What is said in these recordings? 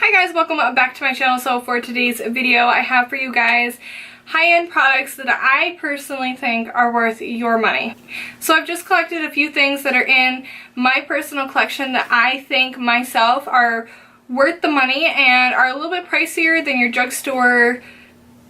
Hi guys, welcome back to my channel. So for today's video, I have for you guys high-end products that I personally think are worth your money. So I've just collected a few things that are in my personal collection that I think myself are worth the money and are a little bit pricier than your drugstore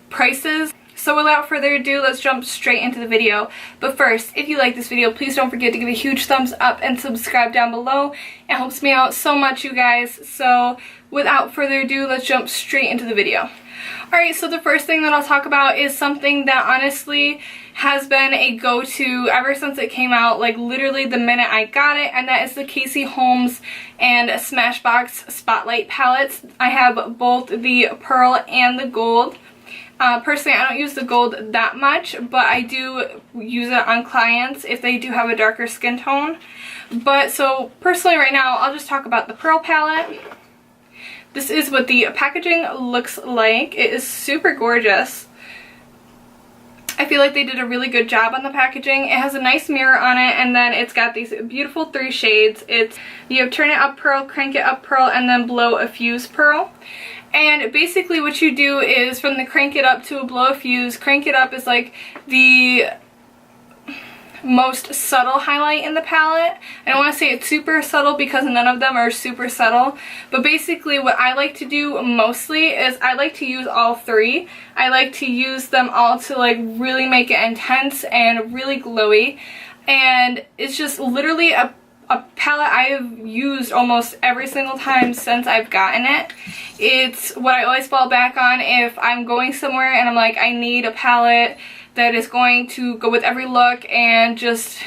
prices. So without further ado, let's jump straight into the video. But first, if you like this video, please don't forget to give a huge thumbs up and subscribe down below. It helps me out so much, you guys. So without further ado, let's jump straight into the video. Alright, so the first thing that I'll talk about is something that honestly has been a go-to ever since it came out, like literally the minute I got it, and that is the Casey Holmes and Smashbox Spotlight palettes. I have both the pearl and the gold. Personally, I don't use the gold that much, but I do use it on clients if they do have a darker skin tone. But so personally right now, I'll just talk about the pearl palette. This is what the packaging looks like. It is super gorgeous. I feel like they did a really good job on the packaging. It has a nice mirror on it, and then it's got these beautiful 3 shades. You have turn it up pearl, crank it up pearl, and then blow a fuse pearl. And basically what you do is from the crank it up to a blow a fuse, crank it up is like the most subtle highlight in the palette. I don't want to say it's super subtle because none of them are super subtle, but basically what I like to do mostly is I like to use all 3. I like to use them all to like really make it intense and really glowy, and it's just literally a palette I have used almost every single time since I've gotten it. It's what I always fall back on if I'm going somewhere and I'm like, I need a palette that is going to go with every look and just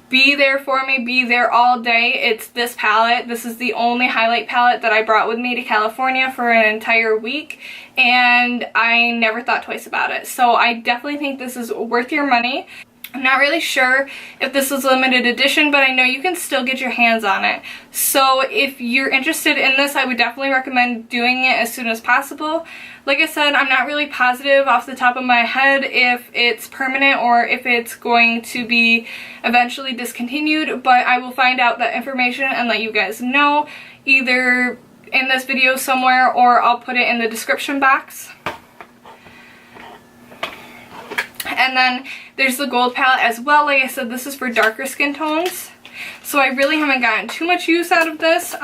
be there for me, be there all day. It's this palette. This is the only highlight palette that I brought with me to California for an entire week, and I never thought twice about it. So I definitely think this is worth your money. I'm not really sure if this is limited edition, but I know you can still get your hands on it. So if you're interested in this, I would definitely recommend doing it as soon as possible. Like I said, I'm not really positive off the top of my head if it's permanent or if it's going to be eventually discontinued, but I will find out that information and let you guys know either in this video somewhere or I'll put it in the description box. And then there's the gold palette as well. Like I said, this is for darker skin tones. So I really haven't gotten too much use out of this.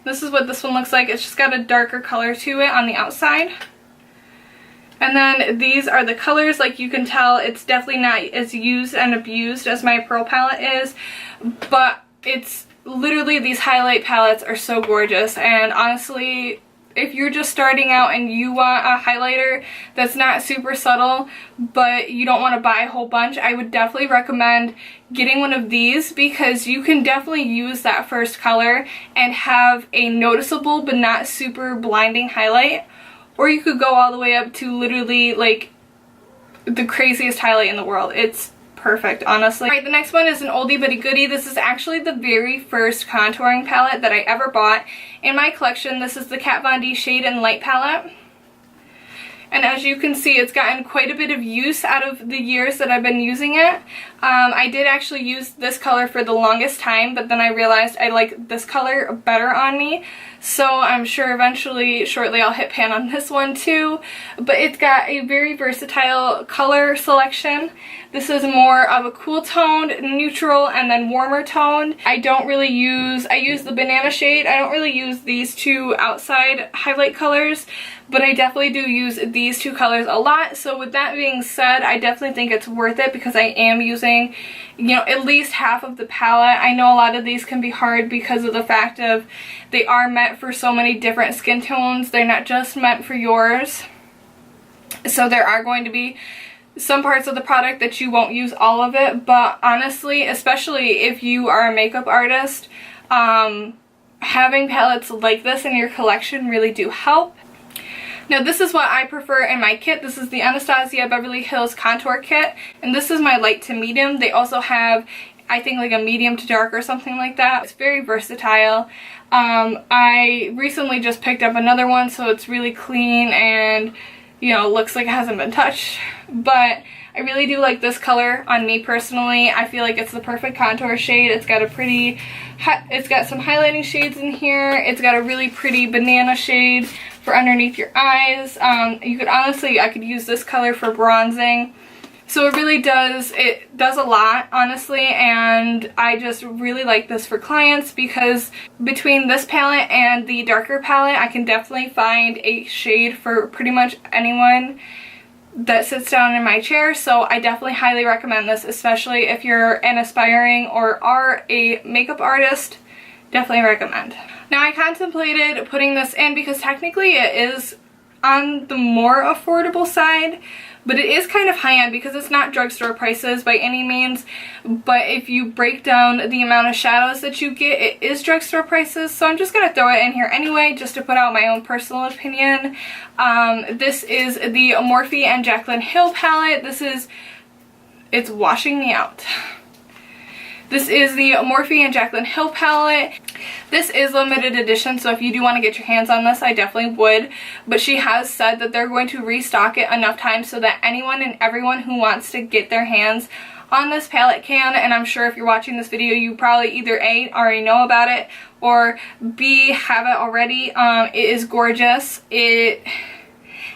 This is what this one looks like. It's just got a darker color to it on the outside. And then these are the colors. Like you can tell, it's definitely not as used and abused as my pearl palette is. But it's literally, these highlight palettes are so gorgeous. And honestly, if you're just starting out and you want a highlighter that's not super subtle, but you don't want to buy a whole bunch, I would definitely recommend getting one of these because you can definitely use that first color and have a noticeable but not super blinding highlight. Or you could go all the way up to literally like the craziest highlight in the world. It's perfect, honestly. Alright, the next one is an oldie but a goodie. This is actually the very first contouring palette that I ever bought in my collection. This is the Kat Von D Shade and Light palette. And as you can see, it's gotten quite a bit of use out of the years that I've been using it. I did actually use this color for the longest time, but then I realized I like this color better on me. So I'm sure eventually, shortly, I'll hit pan on this one too. But it's got a very versatile color selection. This is more of a cool toned, neutral, and then warmer toned. I use the banana shade. I don't really use these 2 outside highlight colors, but I definitely do use these 2 colors a lot. So with that being said, I definitely think it's worth it because I am using, you know, at least half of the palette. I know a lot of these can be hard because of the fact of they are meant for so many different skin tones. They're not just meant for yours. So there are going to be some parts of the product that you won't use all of it, but honestly, especially if you are a makeup artist, having palettes like this in your collection really do help. Now this is what I prefer in my kit. This is the Anastasia Beverly Hills Contour Kit, and this is my light to medium. They also have, I think, like a medium to dark or something like that. It's very versatile. I recently just picked up another one, so it's really clean and, you know, looks like it hasn't been touched. But I really do like this color on me personally. I feel like it's the perfect contour shade. It's got a pretty, it's got some highlighting shades in here. It's got a really pretty banana shade for underneath your eyes. You could honestly, I could use this color for bronzing. So it does a lot, honestly, and I just really like this for clients because between this palette and the darker palette, I can definitely find a shade for pretty much anyone that sits down in my chair. So I definitely highly recommend this, especially if you're an aspiring or are a makeup artist. Definitely recommend. Now, I contemplated putting this in because technically it is on the more affordable side, but it is kind of high-end because it's not drugstore prices by any means. But if you break down the amount of shadows that you get, it is drugstore prices. So I'm just going to throw it in here anyway, just to put out my own personal opinion. This is the Morphe and Jaclyn Hill palette. It's washing me out. This is the Morphe and Jaclyn Hill palette. This is limited edition, so if you do want to get your hands on this, I definitely would. But she has said that they're going to restock it enough times so that anyone and everyone who wants to get their hands on this palette can. And I'm sure if you're watching this video, you probably either A, already know about it, or B, have it already. It is gorgeous. It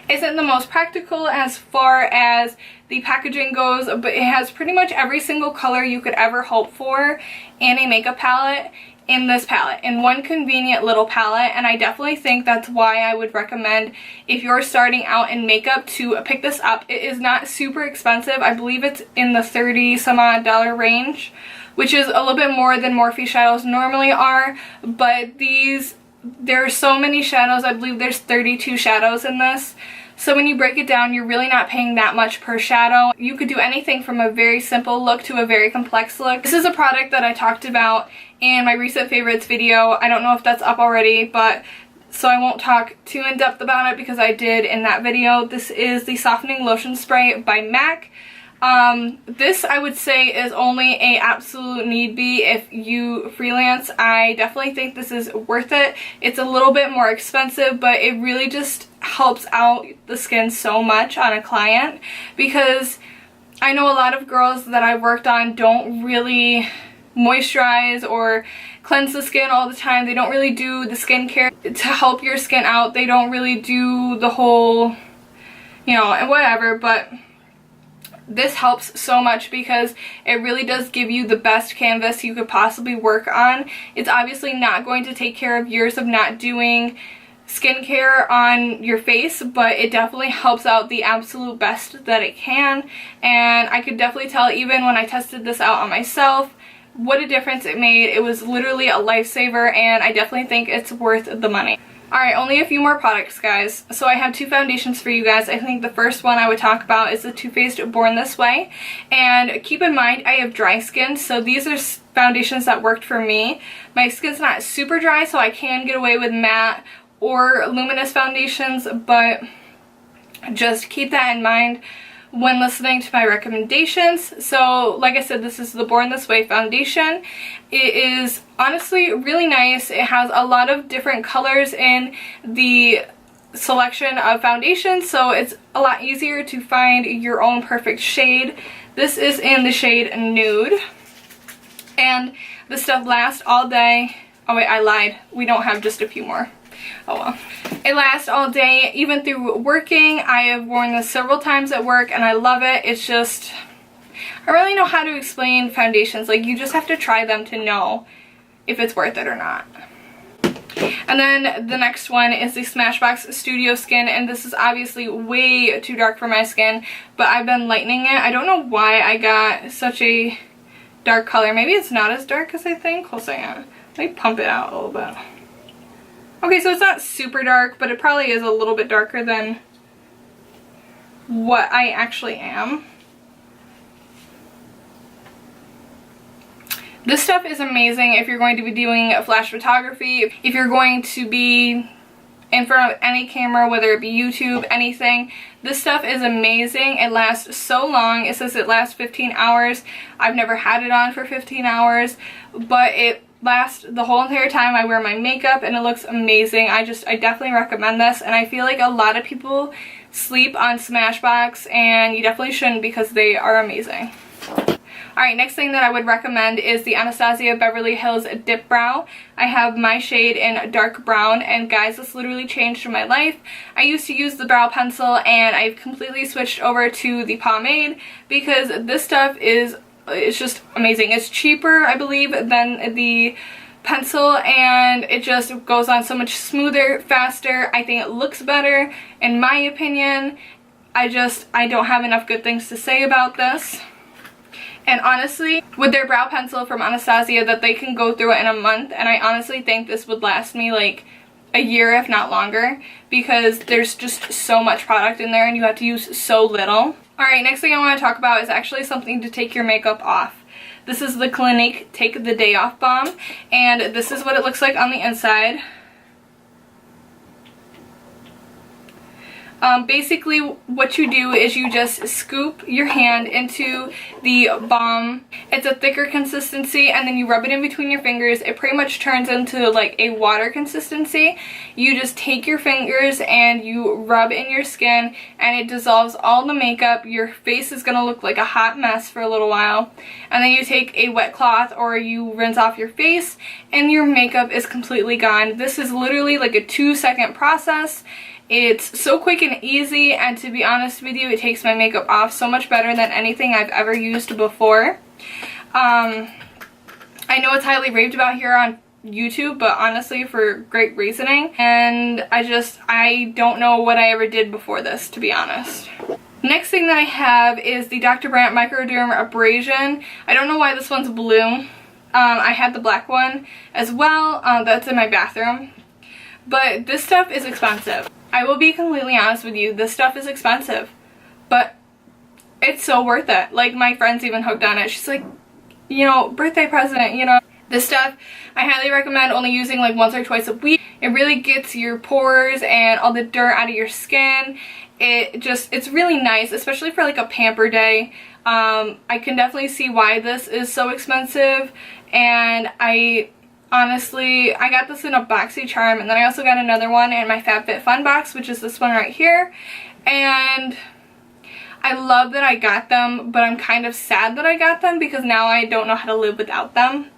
isn't the most practical as far as the packaging goes, but it has pretty much every single color you could ever hope for in a makeup palette in this palette, in one convenient little palette. And I definitely think that's why I would recommend, if you're starting out in makeup, to pick this up. It is not super expensive. I believe it's in the $30 some odd range, which is a little bit more than Morphe shadows normally are, but there are so many shadows. I believe there's 32 shadows in this. So when you break it down, you're really not paying that much per shadow. You could do anything from a very simple look to a very complex look. This is a product that I talked about in my recent favorites video. I don't know if that's up already, but so I won't talk too in depth about it because I did in that video. This is the Softening Lotion Spray by MAC. This I would say is only a absolute need be if you freelance. I definitely think this is worth it. It's a little bit more expensive, but it really just helps out the skin so much on a client, because I know a lot of girls that I've worked on don't really moisturize or cleanse the skin all the time. They don't really do the skincare to help your skin out. They don't really do the whole, and whatever, but this helps so much because it really does give you the best canvas you could possibly work on. It's obviously not going to take care of years of not doing skincare on your face, but it definitely helps out the absolute best that it can. And I could definitely tell, even when I tested this out on myself, what a difference it made. It was literally a lifesaver, and I definitely think it's worth the money. Alright, only a few more products, guys. So I have two foundations for you guys. I think the first one I would talk about is the Too Faced Born This Way. And keep in mind, I have dry skin, so these are foundations that worked for me. My skin's not super dry, so I can get away with matte or luminous foundations, but just keep that in mind when listening to my recommendations. So like I said, this is the Born This Way foundation. It is honestly really nice. It has a lot of different colors in the selection of foundations, so it's a lot easier to find your own perfect shade. This is in the shade Nude, and this stuff lasts all day. Oh wait, I lied. We don't have just a few more. Oh well. It lasts all day, even through working. I have worn this several times at work and I love it. It's just, I really know how to explain foundations. Like, you just have to try them to know if it's worth it or not. And then the next one is the Smashbox Studio Skin, and this is obviously way too dark for my skin, but I've been lightening it. I don't know why I got such a dark color. Maybe it's not as dark as I think. Hold on. Let me pump it out a little bit. Okay, so it's not super dark, but it probably is a little bit darker than what I actually am. This stuff is amazing if you're going to be doing flash photography, if you're going to be in front of any camera, whether it be YouTube, anything. This stuff is amazing. It lasts so long. It says it lasts 15 hours. I've never had it on for 15 hours, but it lasts the whole entire time I wear my makeup, and it looks amazing. I definitely recommend this, and I feel like a lot of people sleep on Smashbox, and you definitely shouldn't because they are amazing. Alright, next thing that I would recommend is the Anastasia Beverly Hills Dip Brow. I have my shade in dark brown, and guys, this literally changed my life. I used to use the brow pencil, and I've completely switched over to the pomade because this stuff it's just amazing. It's cheaper, I believe, than the pencil, and it just goes on so much smoother, faster. I think it looks better, in my opinion. I don't have enough good things to say about this. And honestly, with their brow pencil from Anastasia, that they can go through it in a month, and I honestly think this would last me like a year, if not longer, because there's just so much product in there and you have to use so little. Alright, next thing I want to talk about is actually something to take your makeup off. This is the Clinique Take the Day Off Balm, and this is what it looks like on the inside. Basically what you do is you just scoop your hand into the balm. It's a thicker consistency, and then you rub it in between your fingers. It pretty much turns into like a water consistency. You just take your fingers and you rub in your skin, and it dissolves all the makeup. Your face is gonna look like a hot mess for a little while, and then you take a wet cloth or you rinse off your face and your makeup is completely gone. This is literally like a 2-second process. It's so quick and easy, and to be honest with you, it takes my makeup off so much better than anything I've ever used before. I know it's highly raved about here on YouTube, but honestly for great reasoning, and I don't know what I ever did before this, to be honest. Next thing that I have is the Dr. Brandt Microderm Abrasion. I don't know why this one's blue. I had the black one as well. That's in my bathroom. But this stuff is expensive. I will be completely honest with you, this stuff is expensive, but it's so worth it. Like, my friend's even hooked on it. She's like, you know, birthday present, you know. This stuff, I highly recommend only using like once or twice a week. It really gets your pores and all the dirt out of your skin. It's really nice, especially for like a pamper day. I can definitely see why this is so expensive, and honestly, I got this in a BoxyCharm, and then I also got another one in my FabFitFun box, which is this one right here. And I love that I got them, but I'm kind of sad that I got them because now I don't know how to live without them.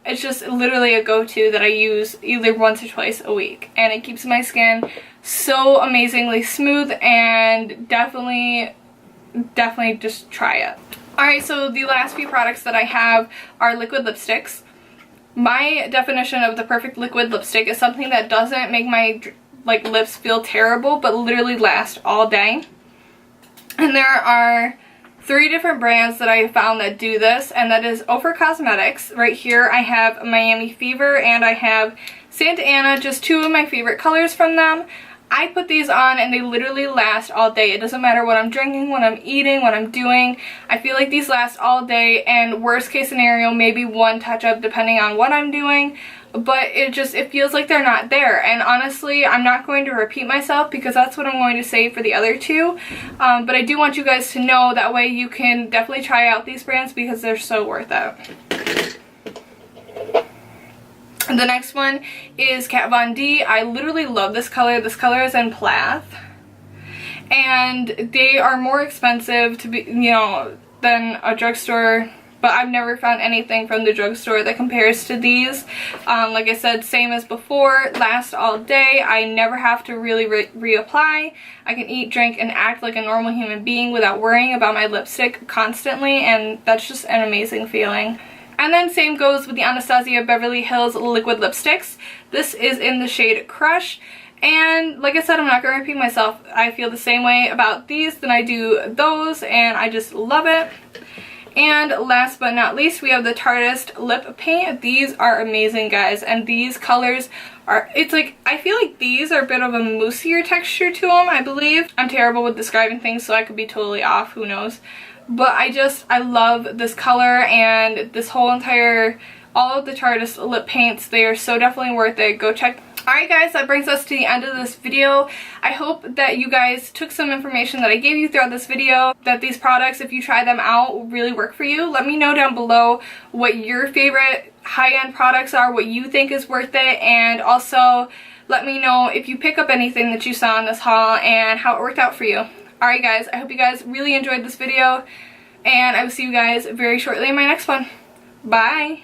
It's just literally a go-to that I use either once or twice a week, and it keeps my skin so amazingly smooth, and definitely just try it. Alright, so the last few products that I have are liquid lipsticks. My definition of the perfect liquid lipstick is something that doesn't make my lips feel terrible, but literally last all day. And there are 3 different brands that I have found that do this, and that is Ophir Cosmetics. Right here I have Miami Fever and I have Santa Ana, just 2 of my favorite colors from them. I put these on and they literally last all day. It doesn't matter what I'm drinking, what I'm eating, what I'm doing. I feel like these last all day, and worst case scenario, maybe one touch up depending on what I'm doing. But it feels like they're not there. And honestly, I'm not going to repeat myself because that's what I'm going to say for the other 2. But I do want you guys to know, that way you can definitely try out these brands because they're so worth it. The next one is Kat Von D. I literally love this color. This color is in Plath. And they are more expensive to be, you know, than a drugstore, but I've never found anything from the drugstore that compares to these. Like I said, same as before, last all day. I never have to really reapply. I can eat, drink, and act like a normal human being without worrying about my lipstick constantly, and that's just an amazing feeling. And then same goes with the Anastasia Beverly Hills liquid lipsticks. This is in the shade Crush. And like I said, I'm not going to repeat myself. I feel the same way about these than I do those, and I just love it. And last but not least, we have the Tarteist Lip Paint. These are amazing, guys, and these colors are, it's like, I feel like these are a bit of a moussier texture to them, I believe. I'm terrible with describing things, so I could be totally off, who knows. But I love this color and this whole entire, all of the Tarteist lip paints. They are so definitely worth it. Go check. Alright guys, that brings us to the end of this video. I hope that you guys took some information that I gave you throughout this video, that these products, if you try them out, will really work for you. Let me know down below what your favorite high-end products are, what you think is worth it, and also let me know if you pick up anything that you saw in this haul and how it worked out for you. Alright guys, I hope you guys really enjoyed this video, and I will see you guys very shortly in my next one. Bye!